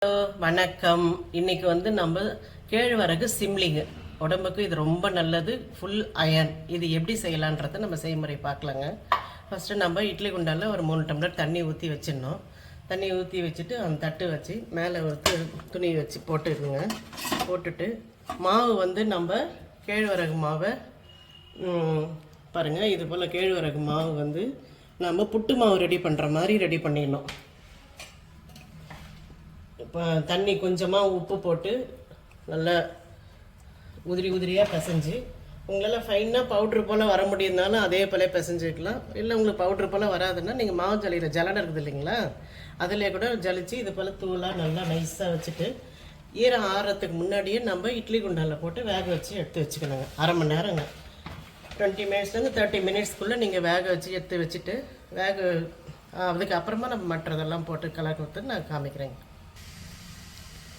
வணக்கம். இன்னைக்கு வந்து நம்ம கேழ்வரகு சிம்லிங்கு உடம்புக்கு இது ரொம்ப நல்லது. Full iron. இது எப்படி செய்யலான்றதை நம்ம செய்முறை பார்க்கலாங்க. ஃபஸ்ட்டு நம்ம இட்லி குண்டால ஒரு 3 டம்ளர் தண்ணி ஊற்றி வச்சிடணும். தண்ணி ஊற்றி வச்சுட்டு அந்த தட்டு வச்சு மேலே ஒரு துணி வச்சு போட்டுருங்க. போட்டுட்டு மாவு வந்து நம்ம கேழ்வரகு மாவை பாருங்கள், இது போல் கேழ்வரகு மாவு வந்து நம்ம புட்டு மாவு ரெடி பண்ணுற மாதிரி ரெடி பண்ணிடணும். இப்போ தண்ணி கொஞ்சமாக உப்பு போட்டு நல்லா உதிரியாக பிசைஞ்சு, உங்களால் ஃபைனாக பவுட்ரு போல் வர முடியுதுனாலும் அதே போல் பிசைஞ்சிக்கலாம். இல்லை உங்களுக்கு பவுட்ரு போல் வராதுன்னா நீங்கள் மாவு ஜலிக்கிற ஜலடை இருக்குது இல்லைங்களா, அதிலே கூட ஜலிச்சு இது போல் தூளாக நல்லா நைஸாக வச்சுட்டு ஈரம் ஆறுறதுக்கு முன்னாடியே நம்ம இட்லி குண்டாலில் போட்டு வேக வச்சு எடுத்து வச்சுக்கணுங்க. அரை மணி நேரங்க, 20 மினிட்ஸ்லேருந்து 30 மினிட்ஸ்க்குள்ளே நீங்கள் வேக வச்சு எடுத்து வச்சுட்டு அதுக்கு அப்புறமா நம்ம மற்றதெல்லாம் போட்டு கலக்க ஊற்று நான் காமிக்கிறேங்க.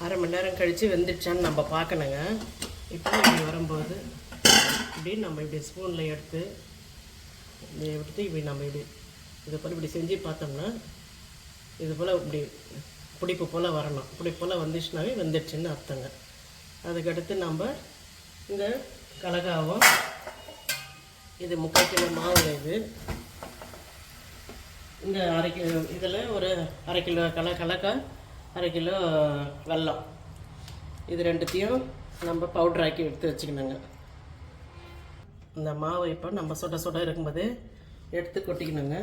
அரை மணி நேரம் கழித்து வெந்துடுச்சான்னு நம்ம பார்க்கணுங்க. இப்போ இப்படி வரும்போது இப்படி நம்ம இப்படி ஸ்பூனில் எடுத்து இப்படி நம்ம இப்படி இது போல் இப்படி செஞ்சு பார்த்தோம்னா இது போல் இப்படி பிடிப்பு போல் வரணும். பிடிப்பு போல் வந்துச்சுனாவே வெந்துடுச்சுன்னு அர்த்தங்க. அதுக்கடுத்து நம்ம இந்த கலகாவும் இது 3/4 கிலோ மாவு, இது இந்த இதில் ஒரு 1/2 கிலோ கலக்கா, 1/2 கிலோ வெல்லம், இது ரெண்டுத்தையும் நம்ம பவுட்ரு ஆக்கி எடுத்து வச்சுக்கணுங்க. இந்த மாவை இப்போ நம்ம சுட இருக்கும்போது எடுத்து கொட்டிக்கணுங்க.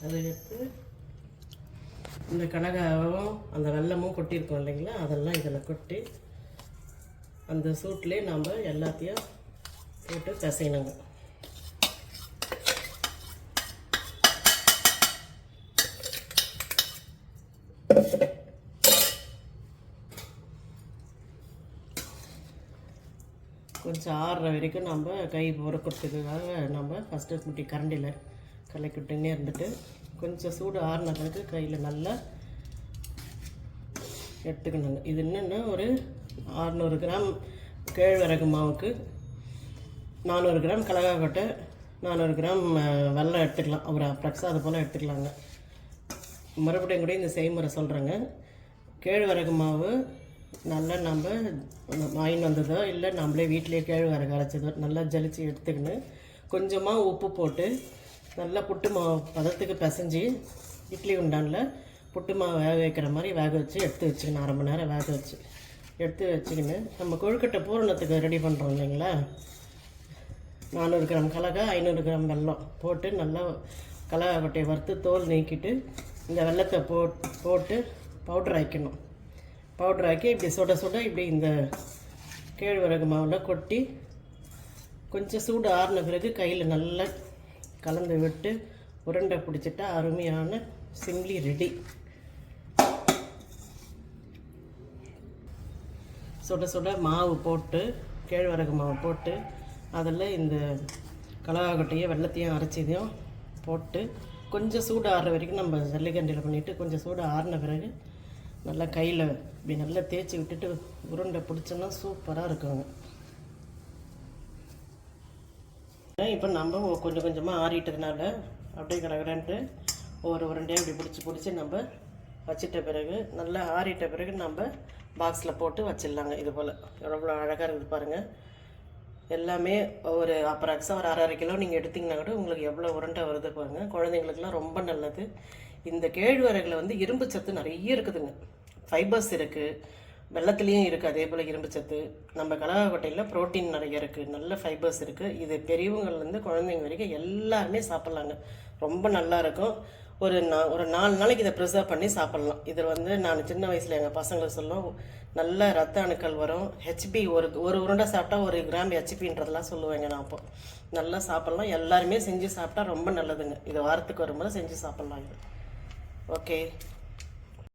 அதை எடுத்து இந்த கனகாவும் அந்த வெல்லமும் கொட்டியிருக்கோம் இல்லைங்களா, அதெல்லாம் இதில் கொட்டி அந்த சூட்லேயே நம்ம எல்லாத்தையும் போட்டு பிசையணுங்க. கொஞ்சம் ஆறுற வரைக்கும் நம்ம கை பொறுக்கிறதுக்காக நம்ம ஃபஸ்ட்டு குட்டி கரண்டியில் கலக்கி விட்டுன்னே இருந்துட்டு கொஞ்சம் சூடு ஆறுன பிறகு கையில் நல்லா எடுத்துக்கணுங்க. இது என்னென்னா ஒரு 600 கிராம் கேழ்வரகு மாவுக்கு 400 கிராம் கடலக்கொட்டை, 400 கிராம் வெல்லம் எடுத்துக்கலாம். ஒரு அப்ராக்ஸாக அது போல் எடுத்துக்கலாங்க. மறுபடியும் கூட இந்த செய்முறை சொல்கிறேங்க. கேழ்வரகு மாவு நல்லா நம்ம வாங்கிட்டு வந்ததோ இல்லை நம்மளே வீட்டிலே கேழ்வரகு அரைச்சதோ நல்லா ஜலிச்சு எடுத்துக்கின்னு கொஞ்சமாக உப்பு போட்டு நல்லா புட்டு மாவு பதத்துக்கு பிசைஞ்சு இட்லி உண்டானில் புட்டு மாவு வேக வைக்கிற மாதிரி வேக வச்சு எடுத்து வச்சுக்கணும். அரை மணி நேரம் வேக வச்சு எடுத்து வச்சுக்கின்னு நம்ம கொழுக்கட்டை பூரணத்துக்கு ரெடி பண்ணுறோம் இல்லைங்களா, 400 கிராம் கலகா, 500 கிராம் வெல்லம் போட்டு நல்லா கலகா கொட்டையை வறுத்து தோல் நீக்கிட்டு இந்த வெல்லத்தை போட்டு பவுட்ரு ஆக்கணும். பவுட்ரு ஆக்கி இப்படி சுட இப்படி இந்த கேழ்வரகு மாவில் கொட்டி கொஞ்சம் சூடு ஆறின பிறகு கையில் நல்லா கலந்து விட்டு உருண்டை பிடிச்சிட்டா அருமையான சிம்லி ரெடி. சுட மாவு போட்டு கேழ்வரகு மாவு போட்டு அதில் இந்த கடலக்கொட்டையை வெல்லத்தையும் அரைச்சதையும் போட்டு கொஞ்சம் சூடு ஆறுற வரைக்கும் நம்ம ஜல்லிக்கண்டியில் பண்ணிவிட்டு கொஞ்சம் சூடு ஆறின பிறகு நல்லா கையில் இப்படி நல்லா தேய்ச்சி விட்டுட்டு உருண்டை பிடிச்சோன்னா சூப்பராக இருக்குங்க. இப்போ நம்ம கொஞ்சம் கொஞ்சமாக ஆறிட்டதுனால அப்படியே கடகடன்ட்டு ஒரு உருண்டையாக இப்படி பிடிச்சி நம்ம வச்சிட்ட பிறகு நல்லா ஆறிட்ட பிறகு நம்ம பாக்ஸில் போட்டு வச்சிடலாங்க. இது போல் எவ்வளோ அழகாக இருக்குது பாருங்கள். எல்லாமே ஒரு அப்ராக்ஸாக ஒரு 1/2 கிலோ நீங்கள் எடுத்திங்கன்னா கூட உங்களுக்கு எவ்வளோ உருண்டை வருது பாருங்கள். குழந்தைங்களுக்குலாம் ரொம்ப நல்லது. இந்த கேழ்வரகில் வந்து இரும்பு சத்து நிறைய இருக்குதுங்க. ஃபைபர்ஸ் இருக்குது, வெள்ளத்துலேயும் இருக்குது, அதே போல் இரும்பு சத்து. நம்ம கடலக்கொட்டையில் ப்ரோட்டீன் நிறைய இருக்குது, நல்ல ஃபைபர்ஸ் இருக்குது. இது பெரியவங்கள்லேருந்து குழந்தைங்க வரைக்கும் எல்லாருமே சாப்பிட்லாங்க. ரொம்ப நல்லாயிருக்கும். ஒரு 4 நாளைக்கு இதை ப்ரிசர்வ் பண்ணி சாப்பிட்லாம். இதில் வந்து நான் சின்ன வயசில் எங்கள் பசங்களுக்கு சொல்லுவோம், நல்ல ரத்த அணுக்கள் வரும். ஹெச்பி ஒரு உருண்டை சாப்பிட்டா 1 கிராம் ஹெச்பின்றதெல்லாம் சொல்லுவேங்க. நான் அப்போ நல்லா சாப்பிட்லாம். எல்லாருமே செஞ்சு சாப்பிட்டா ரொம்ப நல்லதுங்க. இது வாரத்துக்கு வரும்போது செஞ்சு சாப்பிட்லாம். இது ஓகே.